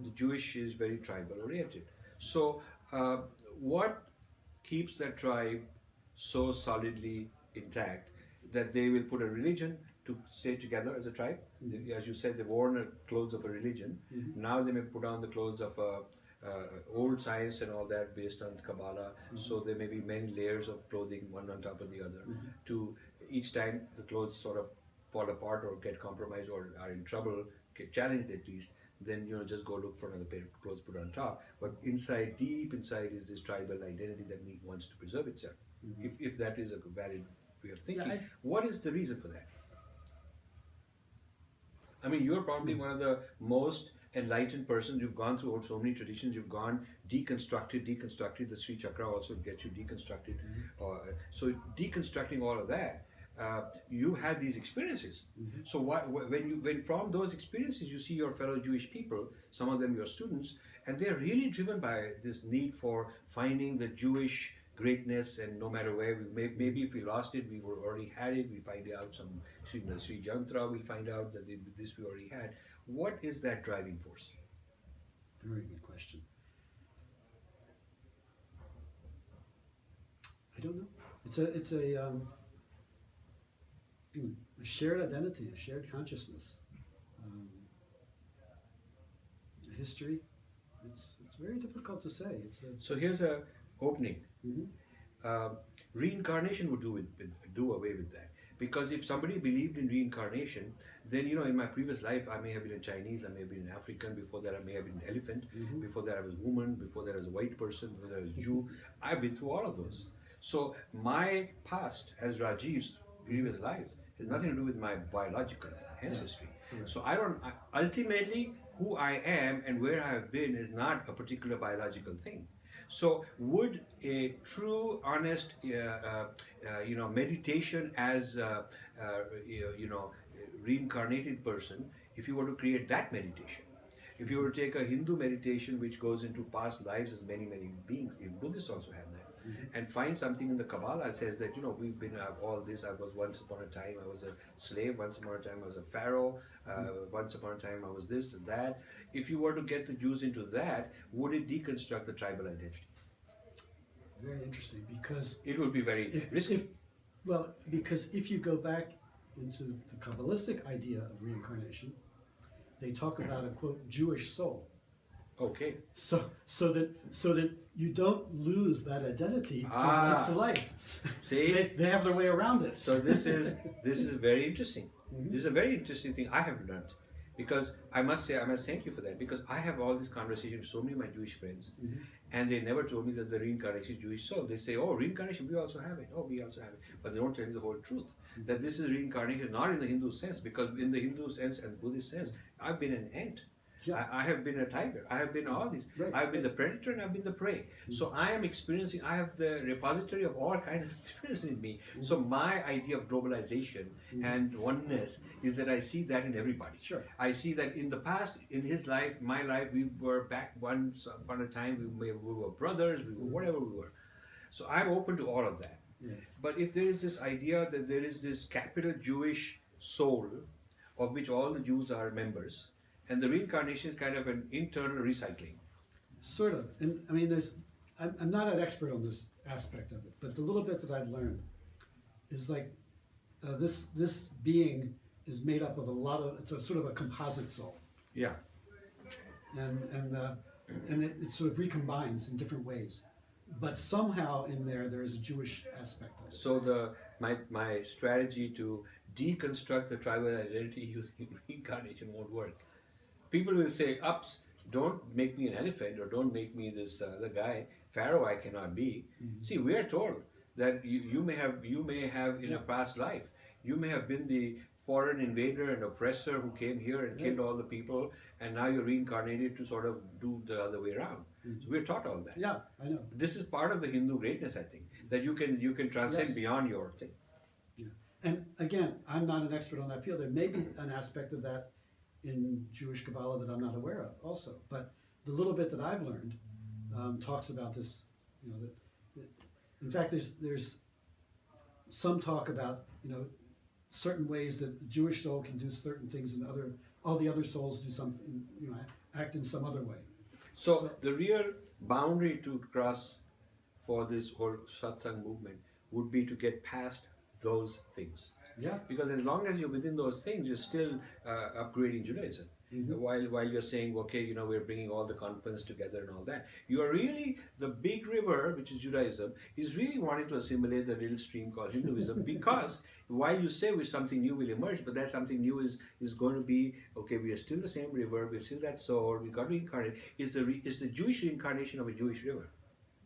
The Jewish is very tribal oriented. So, what keeps that tribe so solidly intact that they will put a religion to stay together as a tribe? As you said, they've worn the clothes of a religion. Now they may put on the clothes of old science and all that based on Kabbalah. So there may be many layers of clothing, one on top of the other. To each time the clothes sort of fall apart or get compromised or are in trouble, get challenged at least, then just go look for another pair of clothes put on top. But inside, deep inside, is this tribal identity that wants to preserve itself. If that is a valid way of thinking, what is the reason for that? I mean, you're probably one of the most enlightened persons. You've gone through so many traditions. You've gone deconstructed. The Sri Chakra also gets you deconstructed. So deconstructing all of that, you had these experiences. So when from those experiences you see your fellow Jewish people, some of them your students, and they're really driven by this need for finding the Jewish greatness, and no matter where maybe if we lost it, we already had it. We find out some Sri Jantra, we find out that this we already had. What is that driving force? Very good question. I don't know. It's a shared identity, a shared consciousness, a history. It's very difficult to say. So here's a opening. Reincarnation would do away with that. Because if somebody believed in reincarnation, then in my previous life I may have been a Chinese, I may have been an African, before that I may have been an elephant, before that I was a woman, before that I was a white person, before that I was a Jew. I've been through all of those. So my past as Rajiv's previous lives has nothing to do with my biological ancestry. So ultimately who I am and where I have been is not a particular biological thing. So would a true, honest, meditation as reincarnated person, if you were to create that meditation, if you were to take a Hindu meditation which goes into past lives as many beings, Buddhists also have that, and find something in the Kabbalah that says that we've been all this. I was once upon a time I was a slave. Once upon a time I was a pharaoh. Once upon a time I was this and that. If you were to get the Jews into that, would it deconstruct the tribal identity? Very interesting, because it would be very risky. Because if you go back into the Kabbalistic idea of reincarnation, they talk about a quote Jewish soul. Okay. So that you don't lose that identity from life to life. See, they have their way around it. So this is very interesting. This is a very interesting thing I have learned, because I must thank you for that, because I have all these conversations with so many of my Jewish friends, and they never told me that the reincarnation is Jewish soul. They say, oh, reincarnation, we also have it. Oh, we also have it. But they don't tell you the whole truth. That this is reincarnation, not in the Hindu sense, because in the Hindu sense and Buddhist sense, I've been an ant. Yeah. I have been a tiger. I have been all these. Right. I've been the predator and I've been the prey. So I am experiencing, I have the repository of all kinds of experiences in me. So my idea of globalization and oneness is that I see that in everybody. Sure. I see that in the past, in his life, my life, we were back once upon a time, we were brothers, we were whatever we were. So I'm open to all of that. Yeah. But if there is this idea that there is this capital Jewish soul of which all the Jews are members, and the reincarnation is kind of an internal recycling. Sort of. And I mean, I'm not an expert on this aspect of it, but the little bit that I've learned is like this being is made up of it's a sort of a composite soul. Yeah. And it sort of recombines in different ways. But somehow in there is a Jewish aspect of it. So my strategy to deconstruct the tribal identity using reincarnation won't work. People will say, ups, don't make me an elephant, or don't make me this other guy. Pharaoh I cannot be. See, we are told that you may have in a past life, you may have been the foreign invader and oppressor who came here and killed all the people, and now you're reincarnated to sort of do the other way around. So we're taught all that. Yeah, I know. This is part of the Hindu greatness, I think, that you can transcend beyond your thing. Yeah. And again, I'm not an expert on that field. There may be an aspect of that in Jewish Kabbalah that I'm not aware of also. But the little bit that I've learned talks about this, that in fact, there's some talk about, certain ways that the Jewish soul can do certain things and all the other souls do something, act in some other way. So the real boundary to cross for this whole satsang movement would be to get past those things. Yeah. Because as long as you're within those things, you're still upgrading Judaism. Mhm. While you're saying, okay, we're bringing all the confidence together and all that, you are really the big river, which is Judaism, is really wanting to assimilate the little stream called Hinduism. Because while you say something new will emerge, but that something new is going to be, okay, we are still the same river, we're still that sword, we got reincarnated. Is the Jewish reincarnation of a Jewish river.